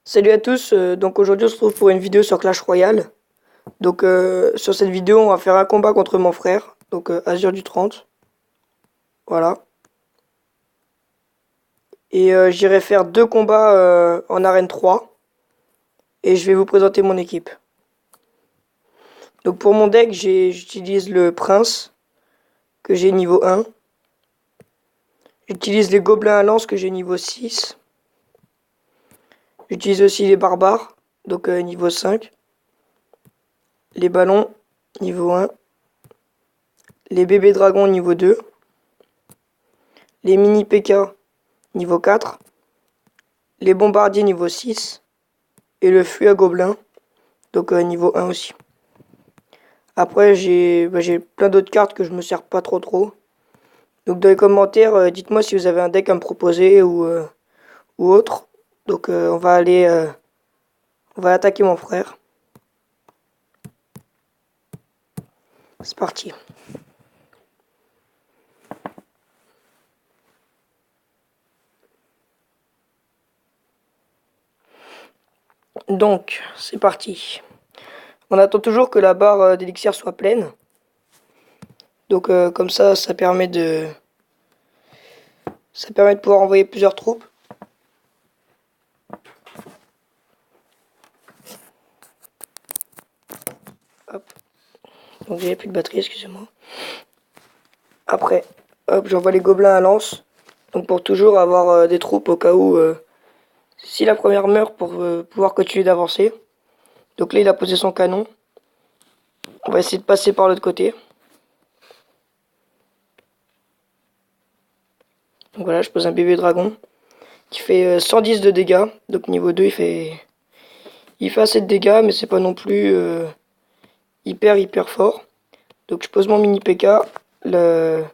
Salut à tous, donc aujourd'hui on se retrouve pour une vidéo sur Clash Royale. Donc sur cette vidéo on va faire un combat contre mon frère, donc Azure du 30. Voilà. Et j'irai faire deux combats en arène 3. Et je vais vous présenter mon équipe. Donc pour mon deck j'utilise le prince que j'ai niveau 1. J'utilise les gobelins à lance que j'ai niveau 6. J'utilise aussi les barbares, donc niveau 5. Les ballons niveau 1. Les bébés dragons niveau 2. Les mini PK niveau 4. Les bombardiers niveau 6. Et le fuit à gobelins, donc niveau 1 aussi. Après j'ai plein d'autres cartes que je me sers pas trop. Donc dans les commentaires, dites-moi si vous avez un deck à me proposer ou autre. Donc on va attaquer mon frère. C'est parti. Donc c'est parti. On attend toujours que la barre d'élixir soit pleine. Donc comme ça permet de pouvoir envoyer plusieurs troupes. Hop. Donc j'ai plus de batterie, excusez-moi. Après, hop, j'envoie les gobelins à lance. Donc pour toujours avoir des troupes au cas où si la première meurt pour pouvoir continuer d'avancer. Donc là il a posé son canon. On va essayer de passer par l'autre côté. Donc voilà, je pose un bébé dragon qui fait 110 de dégâts. Donc niveau 2 il fait assez de dégâts mais c'est pas non plus hyper fort. Donc je pose mon mini PK. Les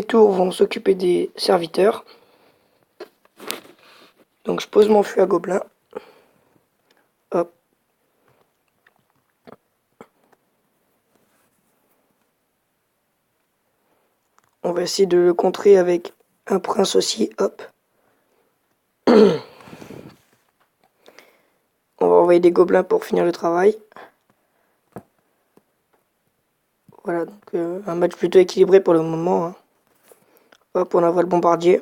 tours vont s'occuper des serviteurs. Donc je pose mon fût à gobelin. Hop. On va essayer de le contrer avec un prince aussi. Hop. On va envoyer des gobelins pour finir le travail. Voilà, donc un match plutôt équilibré pour le moment. Hein. Hop, on envoie le bombardier.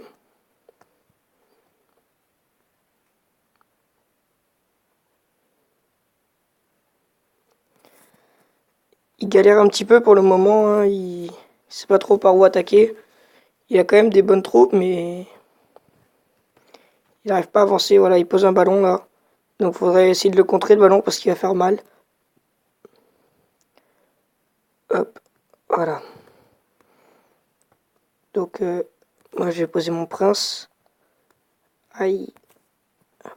Il galère un petit peu pour le moment. Hein. Il sait pas trop par où attaquer. Il a quand même des bonnes troupes, mais il n'arrive pas à avancer. Voilà, il pose un ballon là. Donc il faudrait essayer de le contrer le ballon parce qu'il va faire mal. Hop, voilà. Donc moi je vais poser mon prince. Aïe.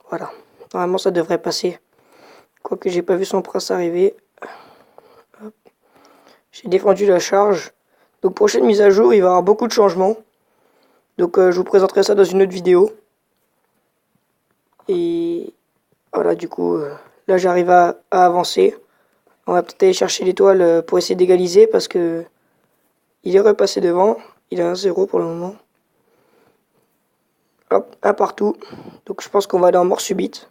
Voilà. Normalement ça devrait passer. Quoique j'ai pas vu son prince arriver. J'ai défendu la charge. Donc prochaine mise à jour, il va y avoir beaucoup de changements. Donc je vous présenterai ça dans une autre vidéo. Et voilà, du coup, là j'arrive à avancer. On va peut-être aller chercher l'étoile pour essayer d'égaliser parce que il est repassé devant. Il a 1-0 pour le moment. Hop, un partout. Donc je pense qu'on va aller en mort subite.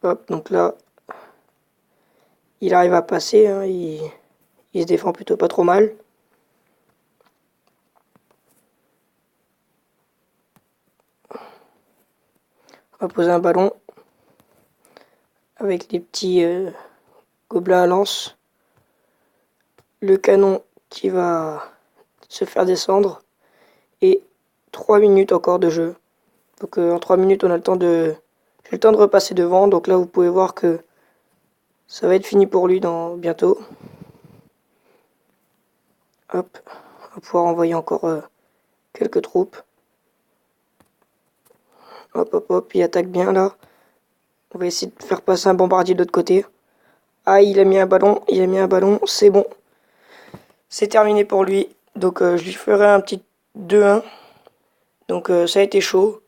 Hop, donc là, il arrive à passer. Hein, il se défend plutôt pas trop mal. On va poser un ballon avec les petits gobelins à lance. Le canon qui va se faire descendre. Et 3 minutes encore de jeu. Donc en 3 minutes on a le temps de... J'ai le temps de repasser devant. Donc là vous pouvez voir que ça va être fini pour lui dans bientôt. Hop. On va pouvoir envoyer encore quelques troupes. Hop, il attaque bien là. On va essayer de faire passer un bombardier de l'autre côté. Ah, il a mis un ballon, c'est bon. C'est terminé pour lui. Donc je lui ferai un petit 2-1. Donc ça a été chaud.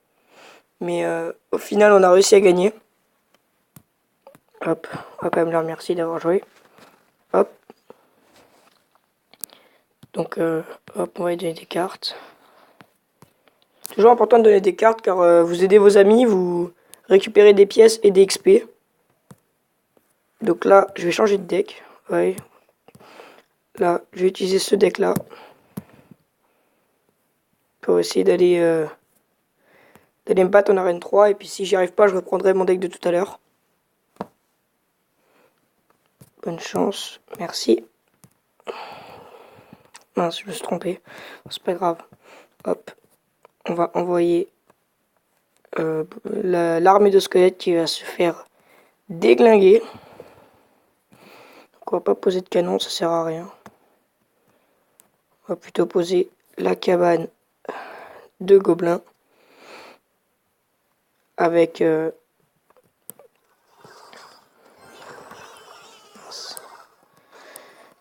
Mais au final on a réussi à gagner. Hop, on va quand même leur remercier d'avoir joué. Hop. Donc hop, on va lui donner des cartes. Toujours important de donner des cartes car vous aidez vos amis, vous récupérer des pièces et des XP. Donc là, je vais changer de deck. Ouais. Là, je vais utiliser ce deck là. Pour essayer d'aller me battre en arène 3. Et puis si j'y arrive pas, je reprendrai mon deck de tout à l'heure. Bonne chance. Merci. Mince, je me suis trompé. C'est pas grave. Hop. On va envoyer l'armée de squelettes qui va se faire déglinguer. Donc on va pas poser de canon, ça sert à rien. On va plutôt poser la cabane de gobelins avec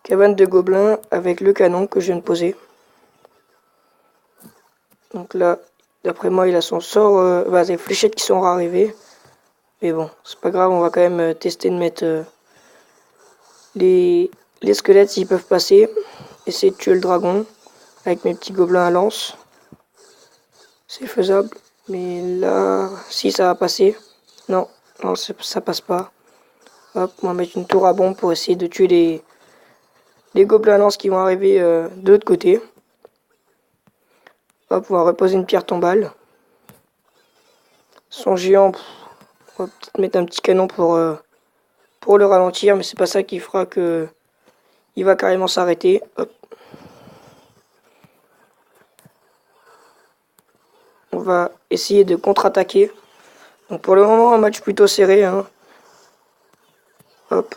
cabane de gobelins avec le canon que je viens de poser. Donc là, d'après moi, il a son sort, des fléchettes qui sont arrivées. Mais bon, c'est pas grave, on va quand même tester de mettre les squelettes s'ils peuvent passer. Essayer de tuer le dragon avec mes petits gobelins à lance. C'est faisable. Mais là, si ça va passer. Non, non, ça passe pas. Hop, on va mettre une tour à bombe pour essayer de tuer les gobelins à lance qui vont arriver de l'autre côté. Hop, on va reposer une pierre tombale. Son géant, on va peut-être mettre un petit canon pour le ralentir, mais c'est pas ça qui fera que il va carrément s'arrêter. Hop. On va essayer de contre-attaquer. Donc pour le moment, un match plutôt serré. Hein. Hop.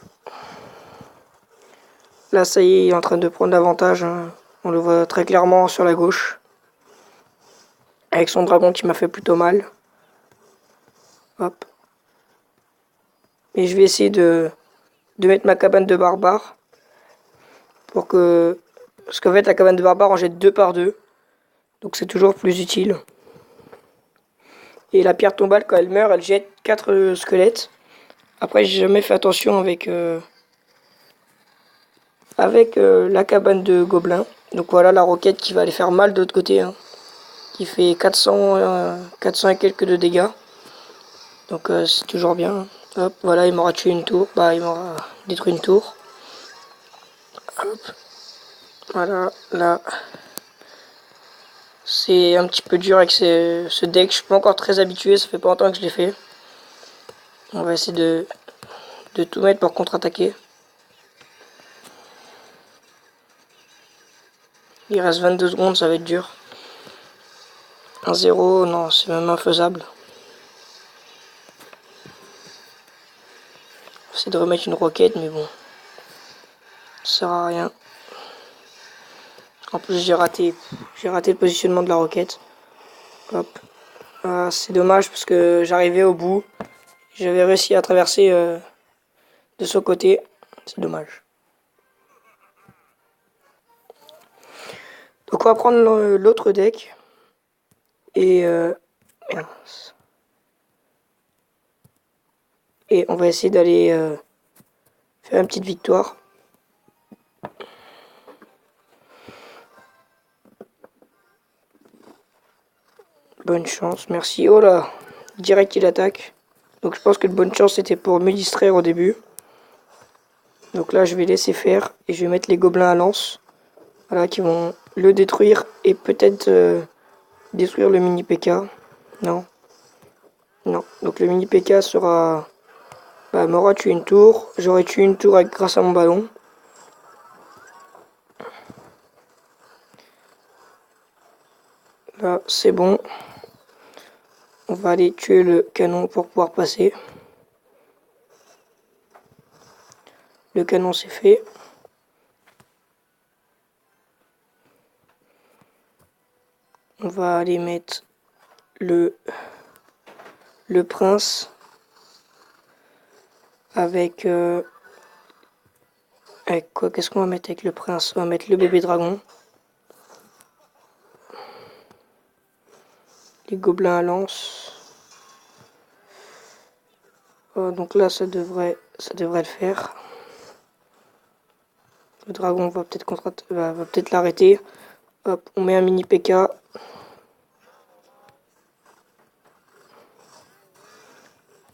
Là, ça y est, il est en train de prendre l'avantage. Hein. On le voit très clairement sur la gauche. Avec son dragon qui m'a fait plutôt mal. Hop. Et je vais essayer de mettre ma cabane de barbare. Pour que... Parce qu'en fait, la cabane de barbare, on jette 2 par 2. Donc c'est toujours plus utile. Et la pierre tombale, quand elle meurt, elle jette 4 squelettes. Après, j'ai jamais fait attention avec la cabane de gobelins. Donc voilà la roquette qui va aller faire mal de l'autre côté. Hein, qui fait 400 et quelques de dégâts. Donc c'est toujours bien. Hop, voilà, il m'aura tué une tour. Bah, il m'aura détruit une tour. Hop. Voilà, là. C'est un petit peu dur avec ce deck. Je suis pas encore très habitué, ça fait pas longtemps que je l'ai fait. On va essayer de tout mettre pour contre-attaquer. Il reste 22 secondes, ça va être dur. 1-0, non, c'est même infaisable. J'essaie de remettre une roquette, mais bon. Ça sert à rien. En plus, j'ai raté le positionnement de la roquette. Hop. Ah, c'est dommage parce que j'arrivais au bout. J'avais réussi à traverser de ce côté. C'est dommage. Donc on va prendre l'autre deck. Et et on va essayer d'aller faire une petite victoire. Bonne chance, merci. Oh là, direct il attaque. Donc je pense que le bonne chance c'était pour me distraire au début. Donc là je vais laisser faire et je vais mettre les gobelins à lance. Voilà, qui vont le détruire et peut-être détruire le mini PK. Non. Non. Donc le mini PK sera... Bah, m'aura tué une tour. J'aurais tué une tour grâce à mon ballon. Là, c'est bon. On va aller tuer le canon pour pouvoir passer. Le canon c'est fait. On va aller mettre le prince avec quoi? Qu'est-ce qu'on va mettre avec le prince? On va mettre le bébé dragon. Les gobelins à lance. Donc là ça devrait le faire. Le dragon va peut-être l'arrêter. Hop, on met un mini PK.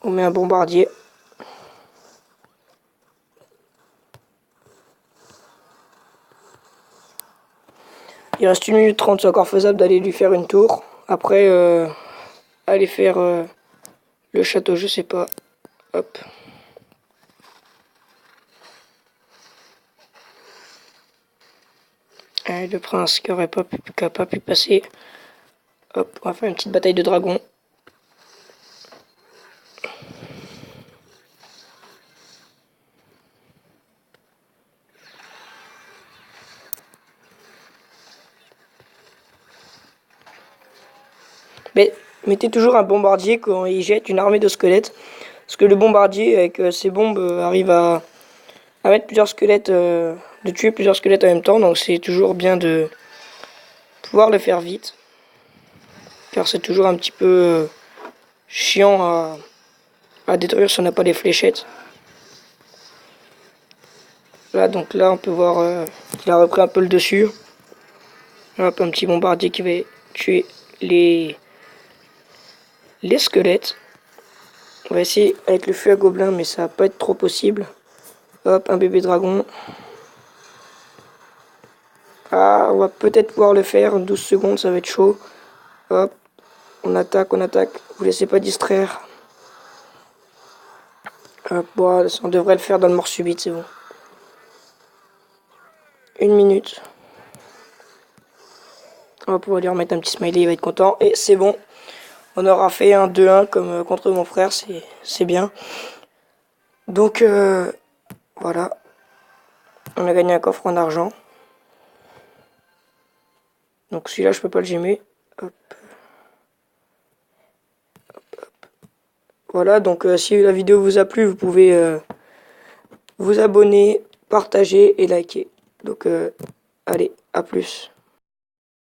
On met un bombardier. Il reste 1 minute 30, c'est encore faisable d'aller lui faire une tour. Après, aller faire le château, je sais pas. Hop. Allez, le prince qui a pas pu passer. Hop, on va faire une petite bataille de dragons. Mais mettez toujours un bombardier quand il jette une armée de squelettes. Parce que le bombardier, avec ses bombes, arrive à mettre plusieurs squelettes, de tuer plusieurs squelettes en même temps. Donc c'est toujours bien de pouvoir le faire vite. Car c'est toujours un petit peu chiant à détruire si on n'a pas les fléchettes. Là, donc là, on peut voir qu'il a repris un peu le dessus. Hop, un petit bombardier qui va tuer les squelettes. On va essayer avec le feu à gobelin, mais ça va pas être trop possible. Hop, un bébé dragon. Ah, on va peut-être pouvoir le faire. 12 secondes, ça va être chaud. Hop, on attaque, on attaque. Vous laissez pas distraire. Hop, bon, on devrait le faire dans le mort subite, c'est bon. 1 minute. On va pouvoir lui remettre un petit smiley, il va être content. Et c'est bon. On aura fait un 2-1 comme contre mon frère, c'est bien. Donc, voilà. On a gagné un coffre en argent. Donc celui-là, je peux pas le gémer. Hop. Hop, hop. Voilà, donc si la vidéo vous a plu, vous pouvez vous abonner, partager et liker. Donc, allez, à plus.